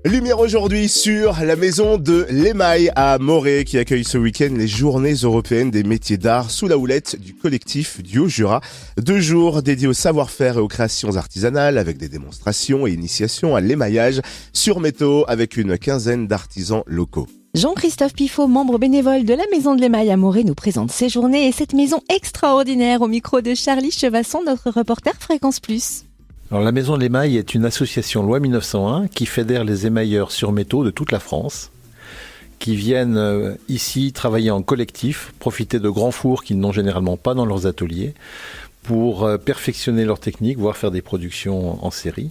Lumière aujourd'hui sur la maison de l'émail à Morée qui accueille ce week-end les journées européennes des métiers d'art sous la houlette du collectif du Haut-Jura. 2 jours dédiés au savoir-faire et aux créations artisanales avec des démonstrations et initiations à l'émaillage sur métaux avec une quinzaine d'artisans locaux. Jean-Christophe Pifot, membre bénévole de la Maison de l'Émail à Morée, nous présente ces journées et cette maison extraordinaire au micro de Charlie Chevasson, notre reporter Fréquence Plus. Alors, la Maison de l'Émail est une association loi 1901 qui fédère les émailleurs sur métaux de toute la France, qui viennent ici travailler en collectif, profiter de grands fours qu'ils n'ont généralement pas dans leurs ateliers, pour perfectionner leur technique, voire faire des productions en série.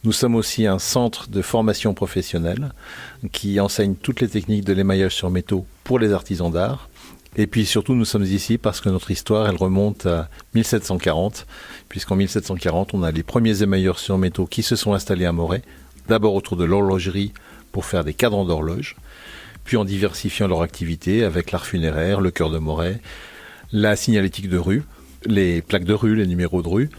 Nous sommes aussi un centre de formation professionnelle qui enseigne toutes les techniques de l'émaillage sur métaux pour les artisans d'art. Et puis surtout, nous sommes ici parce que notre histoire, elle remonte à 1740, puisqu'en 1740, on a les premiers émailleurs sur métaux qui se sont installés à Morée, d'abord autour de l'horlogerie pour faire des cadrans d'horloge, puis en diversifiant leur activité avec l'art funéraire, le cœur de Morée, la signalétique de rue, les plaques de rue, les numéros de rue,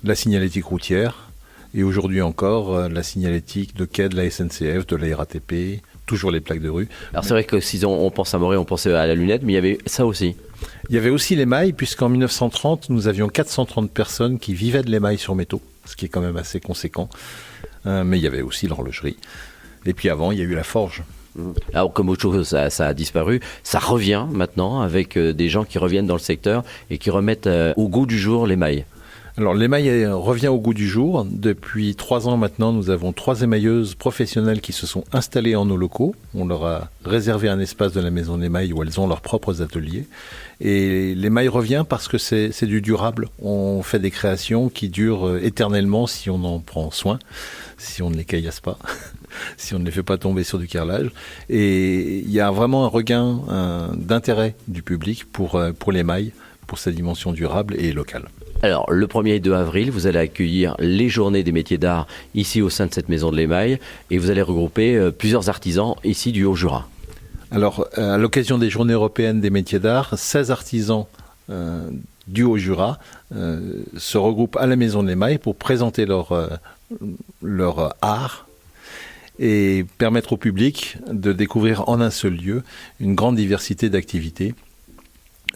la signalétique routière, et aujourd'hui encore la signalétique de quai de la SNCF, de la RATP, toujours les plaques de rue. Alors c'est vrai que si on pense à Morée, on pense à la lunette, mais il y avait ça aussi. Il y avait aussi l'émail, puisqu'en 1930, nous avions 430 personnes qui vivaient de l'émail sur métaux, ce qui est quand même assez conséquent. Mais il y avait aussi l'horlogerie. Et puis avant, il y a eu la forge. Alors comme autre chose, ça a disparu. Ça revient maintenant avec des gens qui reviennent dans le secteur et qui remettent au goût du jour l'émail. Alors l'émail revient au goût du jour. Depuis 3 ans maintenant, nous avons 3 émailleuses professionnelles qui se sont installées en nos locaux. On leur a réservé un espace de la maison de l'émail où elles ont leurs propres ateliers. Et l'émail revient parce que c'est du durable. On fait des créations qui durent éternellement si on en prend soin, si on ne les caillasse pas, si on ne les fait pas tomber sur du carrelage. Et il y a vraiment un regain d'intérêt du public pour l'émail, pour sa dimension durable et locale. Alors, le 1er et 2 avril, vous allez accueillir les journées des métiers d'art ici au sein de cette maison de l'émail et vous allez regrouper plusieurs artisans ici du Haut-Jura. Alors, à l'occasion des journées européennes des métiers d'art, 16 artisans du Haut-Jura se regroupent à la maison de l'émail pour présenter leur art et permettre au public de découvrir en un seul lieu une grande diversité d'activités.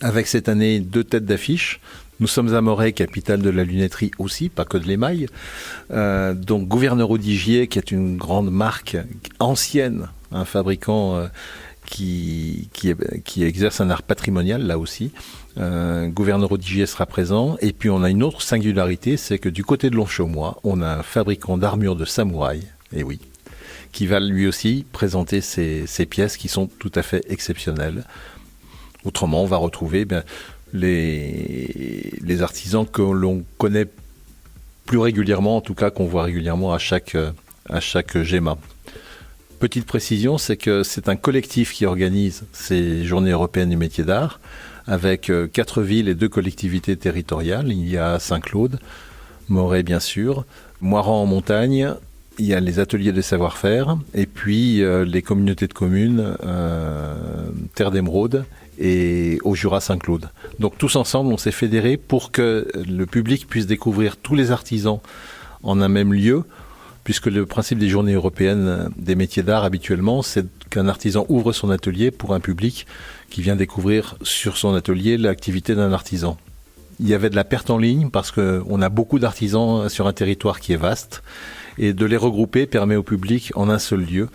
Avec cette année 2 têtes d'affiche. Nous sommes à Morée, capitale de la lunetterie aussi, pas que de l'émail. Donc Gouverneur Audigier, qui est une grande marque ancienne, un fabricant qui exerce un art patrimonial là aussi. Gouverneur Audigier sera présent. Et puis on a une autre singularité, c'est que du côté de Longchaumois, on a un fabricant d'armures de samouraï, et oui, qui va lui aussi présenter ses pièces qui sont tout à fait exceptionnelles. Autrement, on va retrouver les artisans que l'on connaît plus régulièrement, en tout cas qu'on voit régulièrement à chaque GEMA. Petite précision, c'est que c'est un collectif qui organise ces journées européennes du métier d'art, avec 4 villes et 2 collectivités territoriales. Il y a Saint-Claude, Morée bien sûr, Moirans en montagne, il y a les ateliers de savoir-faire, et puis les communautés de communes, Terre d'Émeraude, et au Jura Saint-Claude. Donc tous ensemble, on s'est fédérés pour que le public puisse découvrir tous les artisans en un même lieu, puisque le principe des journées européennes des métiers d'art habituellement, c'est qu'un artisan ouvre son atelier pour un public qui vient découvrir sur son atelier l'activité d'un artisan. Il y avait de la perte en ligne parce qu'on a beaucoup d'artisans sur un territoire qui est vaste, et de les regrouper permet au public en un seul lieu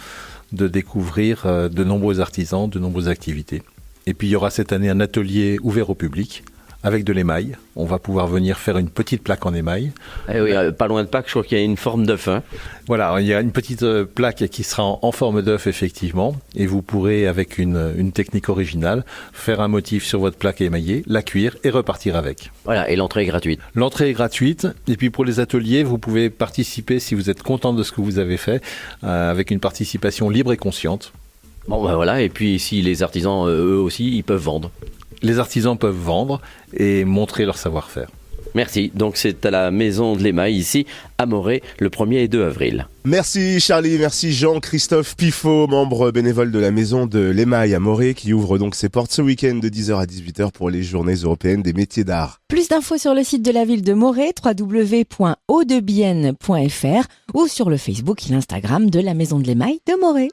de découvrir de nombreux artisans, de nombreuses activités. Et puis il y aura cette année un atelier ouvert au public avec de l'émail. On va pouvoir venir faire une petite plaque en émail. Eh oui, pas loin de Pâques, je crois qu'il y a une forme d'œuf. Voilà, il y a une petite plaque qui sera en forme d'œuf effectivement. Et vous pourrez, avec une technique originale, faire un motif sur votre plaque émaillée, la cuire et repartir avec. Voilà, et l'entrée est gratuite. L'entrée est gratuite. Et puis pour les ateliers, vous pouvez participer si vous êtes content de ce que vous avez fait, avec une participation libre et consciente. Bon ben voilà, et puis si les artisans, eux aussi, ils peuvent vendre. Les artisans peuvent vendre et montrer leur savoir-faire. Merci. Donc c'est à la Maison de l'Émail, ici, à Morée, le 1er et 2 avril. Merci Charlie, merci Jean-Christophe Pifot, membre bénévole de la Maison de l'Émail à Morée, qui ouvre donc ses portes ce week-end de 10h à 18h pour les Journées européennes des métiers d'art. Plus d'infos sur le site de la ville de Morée, www.audebienne.fr ou sur le Facebook et l'Instagram de la Maison de l'Émail de Morée.